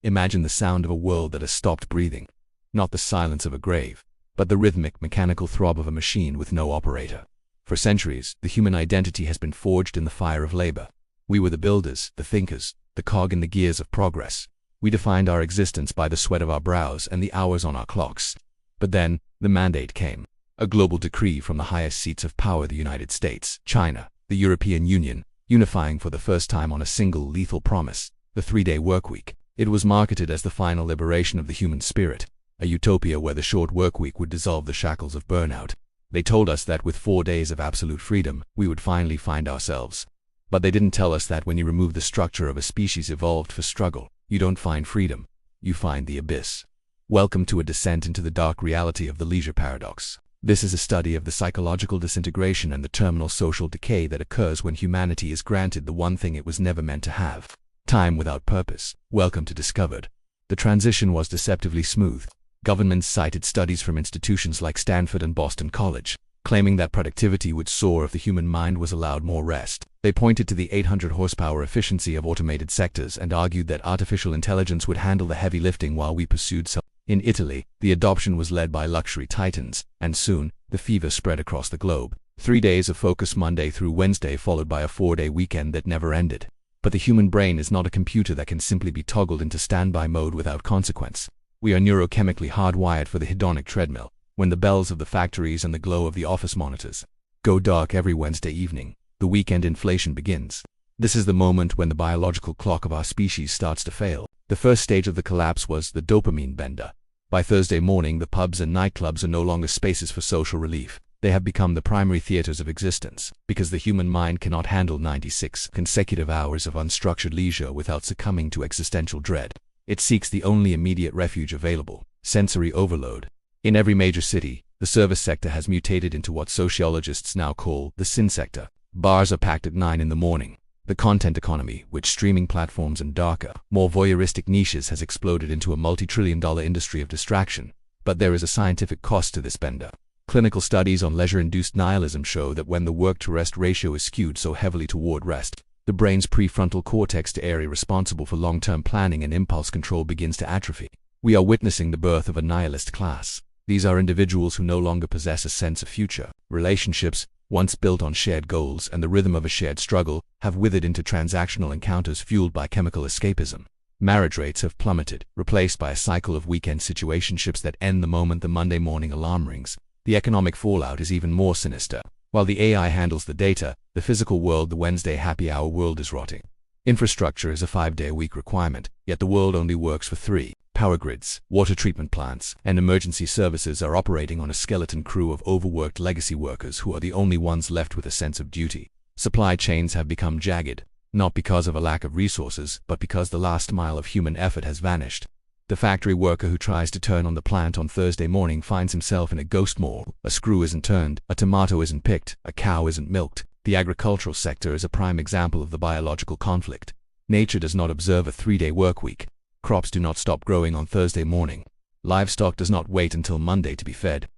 Imagine the sound of a world that has stopped breathing. Not the silence of a grave, but the rhythmic, mechanical throb of a machine with no operator. For centuries, the human identity has been forged in the fire of labor. We were the builders, the thinkers, the cog in the gears of progress. We defined our existence by the sweat of our brows and the hours on our clocks. But then, the mandate came. A global decree from the highest seats of power, the United States, China, the European Union, unifying for the first time on a single lethal promise, the 3-day workweek. It was marketed as the final liberation of the human spirit, a utopia where the short workweek would dissolve the shackles of burnout. They told us that with 4 days of absolute freedom, we would finally find ourselves. But they didn't tell us that when you remove the structure of a species evolved for struggle, you don't find freedom, you find the abyss. Welcome to a descent into the dark reality of the leisure paradox. This is a study of the psychological disintegration and the terminal social decay that occurs when humanity is granted the one thing it was never meant to have: time without purpose. Welcome to Discovered. The transition was deceptively smooth. Governments cited studies from institutions like Stanford and Boston College, claiming that productivity would soar if the human mind was allowed more rest. They pointed to the 800 horsepower efficiency of automated sectors and argued that artificial intelligence would handle the heavy lifting while we pursued self. In Italy, the adoption was led by luxury titans, and soon, the fever spread across the globe. 3 days of focus, Monday through Wednesday, followed by a 4-day weekend that never ended. But the human brain is not a computer that can simply be toggled into standby mode without consequence. We are neurochemically hardwired for the hedonic treadmill. When the bells of the factories and the glow of the office monitors go dark every Wednesday evening, the weekend inflation begins. This is the moment when the biological clock of our species starts to fail. The first stage of the collapse was the dopamine bender. By Thursday morning, the pubs and nightclubs are no longer spaces for social relief. They have become the primary theaters of existence, because the human mind cannot handle 96 consecutive hours of unstructured leisure without succumbing to existential dread. It seeks the only immediate refuge available: sensory overload. In every major city, the service sector has mutated into what sociologists now call the sin sector. Bars are packed at 9 in the morning. The content economy, which streaming platforms and darker, more voyeuristic niches has exploded into a multi-trillion-dollar industry of distraction. But there is a scientific cost to this bender. Clinical studies on leisure-induced nihilism show that when the work-to-rest ratio is skewed so heavily toward rest, the brain's prefrontal cortex, the area responsible for long-term planning and impulse control, begins to atrophy. We are witnessing the birth of a nihilist class. These are individuals who no longer possess a sense of future. Relationships, once built on shared goals and the rhythm of a shared struggle, have withered into transactional encounters fueled by chemical escapism. Marriage rates have plummeted, replaced by a cycle of weekend situationships that end the moment the Monday morning alarm rings. The economic fallout is even more sinister. While the AI handles the data, the physical world, the Wednesday happy hour world, is rotting. Infrastructure is a 5-day-a-week requirement, yet the world only works for 3. Power grids, water treatment plants, and emergency services are operating on a skeleton crew of overworked legacy workers who are the only ones left with a sense of duty. Supply chains have become jagged, not because of a lack of resources, but because the last mile of human effort has vanished. The factory worker who tries to turn on the plant on Thursday morning finds himself in a ghost mall. A screw isn't turned, a tomato isn't picked, a cow isn't milked. The agricultural sector is a prime example of the biological conflict. Nature does not observe a 3-day workweek. Crops do not stop growing on Thursday morning. Livestock does not wait until Monday to be fed.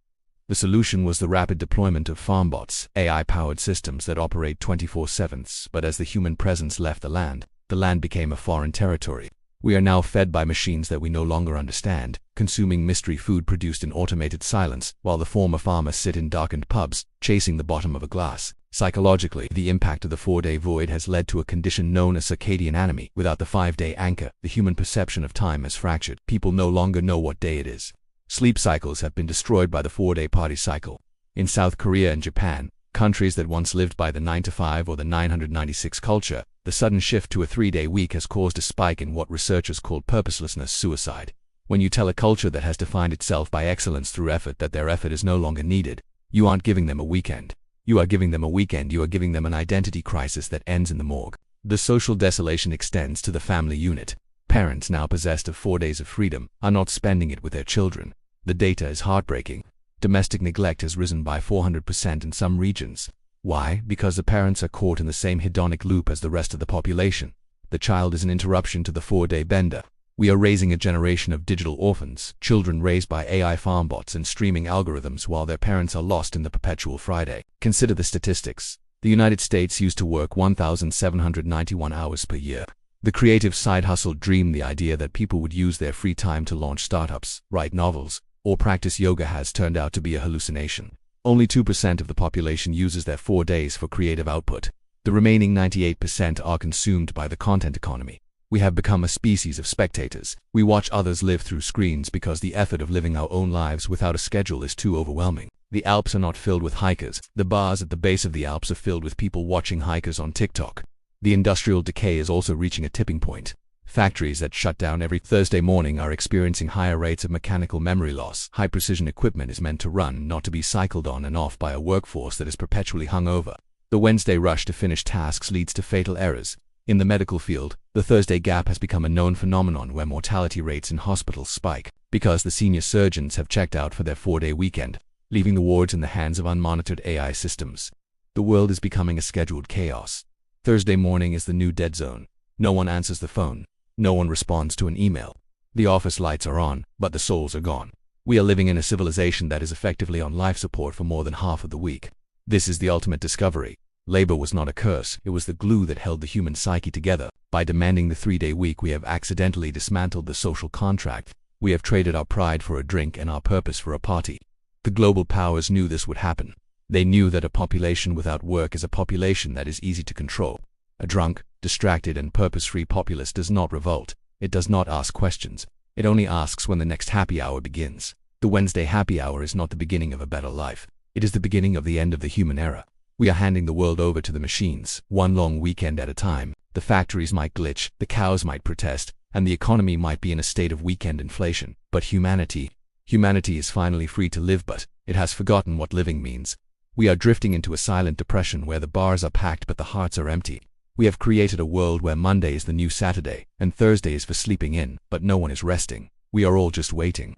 The solution was the rapid deployment of Farmbots, AI-powered systems that operate 24/7. But as the human presence left the land became a foreign territory. We are now fed by machines that we no longer understand, consuming mystery food produced in automated silence, while the former farmers sit in darkened pubs, chasing the bottom of a glass. Psychologically, the impact of the 4-day void has led to a condition known as Circadian Anomie. Without the 5-day anchor, the human perception of time has fractured. People no longer know what day it is. Sleep cycles have been destroyed by the 4-day party cycle. In South Korea and Japan, countries that once lived by the 9-to-5 or the 996 culture, the sudden shift to a 3-day week has caused a spike in what researchers call purposelessness suicide. When you tell a culture that has defined itself by excellence through effort that their effort is no longer needed, you aren't giving them a weekend. You are giving them a weekend. You are giving them an identity crisis that ends in the morgue. The social desolation extends to the family unit. Parents, now possessed of 4 days of freedom, are not spending it with their children. The data is heartbreaking. Domestic neglect has risen by 400% in some regions. Why? Because the parents are caught in the same hedonic loop as the rest of the population. The child is an interruption to the 4-day bender. We are raising a generation of digital orphans, children raised by AI farmbots and streaming algorithms while their parents are lost in the perpetual Friday. Consider the statistics. The United States used to work 1,791 hours per year. The creative side hustle dreamed the idea that people would use their free time to launch startups, write novels, or practice yoga has turned out to be a hallucination. Only 2% of the population uses their 4 days for creative output. The remaining 98% are consumed by the content economy. We have become a species of spectators. We watch others live through screens because the effort of living our own lives without a schedule is too overwhelming. The Alps are not filled with hikers. The bars at the base of the Alps are filled with people watching hikers on TikTok. The industrial decay is also reaching a tipping point. Factories that shut down every Thursday morning are experiencing higher rates of mechanical memory loss. High-precision equipment is meant to run, not to be cycled on and off by a workforce that is perpetually hungover. The Wednesday rush to finish tasks leads to fatal errors. In the medical field, the Thursday gap has become a known phenomenon where mortality rates in hospitals spike because the senior surgeons have checked out for their 4-day weekend, leaving the wards in the hands of unmonitored AI systems. The world is becoming a scheduled chaos. Thursday morning is the new dead zone. No one answers the phone. No one responds to an email. The office lights are on, but the souls are gone. We are living in a civilization that is effectively on life support for more than half of the week. This is the ultimate discovery. Labor was not a curse, it was the glue that held the human psyche together. By demanding the 3-day week, we have accidentally dismantled the social contract. We have traded our pride for a drink and our purpose for a party. The global powers knew this would happen. They knew that a population without work is a population that is easy to control. A drunk, distracted and purpose-free populace does not revolt. It does not ask questions. It only asks when the next happy hour begins. The Wednesday happy hour is not the beginning of a better life. It is the beginning of the end of the human era. We are handing the world over to the machines, one long weekend at a time. The factories might glitch, the cows might protest, and the economy might be in a state of weekend inflation. But humanity is finally free to live, but it has forgotten what living means. We are drifting into a silent depression where the bars are packed but the hearts are empty. We have created a world where Monday is the new Saturday, and Thursday is for sleeping in, but no one is resting. We are all just waiting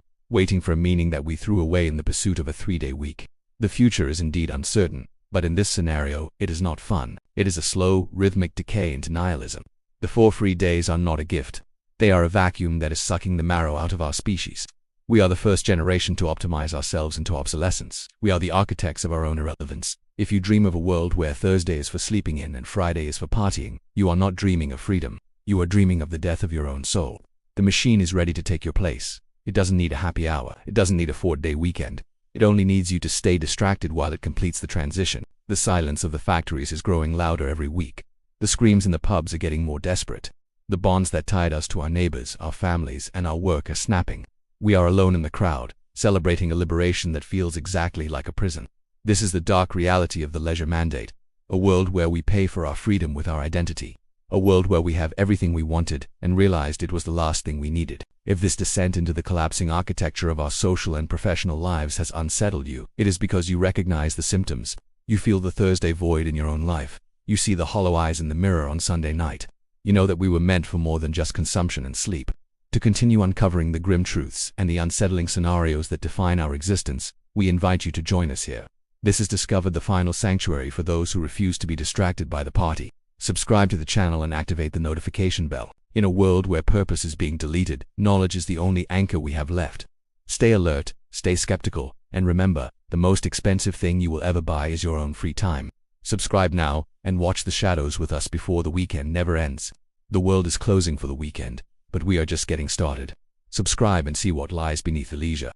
for a meaning that we threw away in the pursuit of a 3-day week. The future is indeed uncertain, but in this scenario, it is not fun. It is a slow, rhythmic decay into nihilism. The 4 free days are not a gift. They are a vacuum that is sucking the marrow out of our species. We are the first generation to optimize ourselves into obsolescence. We are the architects of our own irrelevance. If you dream of a world where Thursday is for sleeping in and Friday is for partying, you are not dreaming of freedom. You are dreaming of the death of your own soul. The machine is ready to take your place. It doesn't need a happy hour. It doesn't need a 4-day weekend. It only needs you to stay distracted while it completes the transition. The silence of the factories is growing louder every week. The screams in the pubs are getting more desperate. The bonds that tied us to our neighbors, our families, and our work are snapping. We are alone in the crowd, celebrating a liberation that feels exactly like a prison. This is the dark reality of the leisure mandate. A world where we pay for our freedom with our identity. A world where we have everything we wanted and realized it was the last thing we needed. If this descent into the collapsing architecture of our social and professional lives has unsettled you, it is because you recognize the symptoms. You feel the Thursday void in your own life. You see the hollow eyes in the mirror on Sunday night. You know that we were meant for more than just consumption and sleep. To continue uncovering the grim truths and the unsettling scenarios that define our existence, we invite you to join us here. This is Discovered, the final sanctuary for those who refuse to be distracted by the party. Subscribe to the channel and activate the notification bell. In a world where purpose is being deleted, knowledge is the only anchor we have left. Stay alert, stay skeptical, and remember, the most expensive thing you will ever buy is your own free time. Subscribe now, and watch the shadows with us before the weekend never ends. The world is closing for the weekend, but we are just getting started. Subscribe and see what lies beneath the leisure.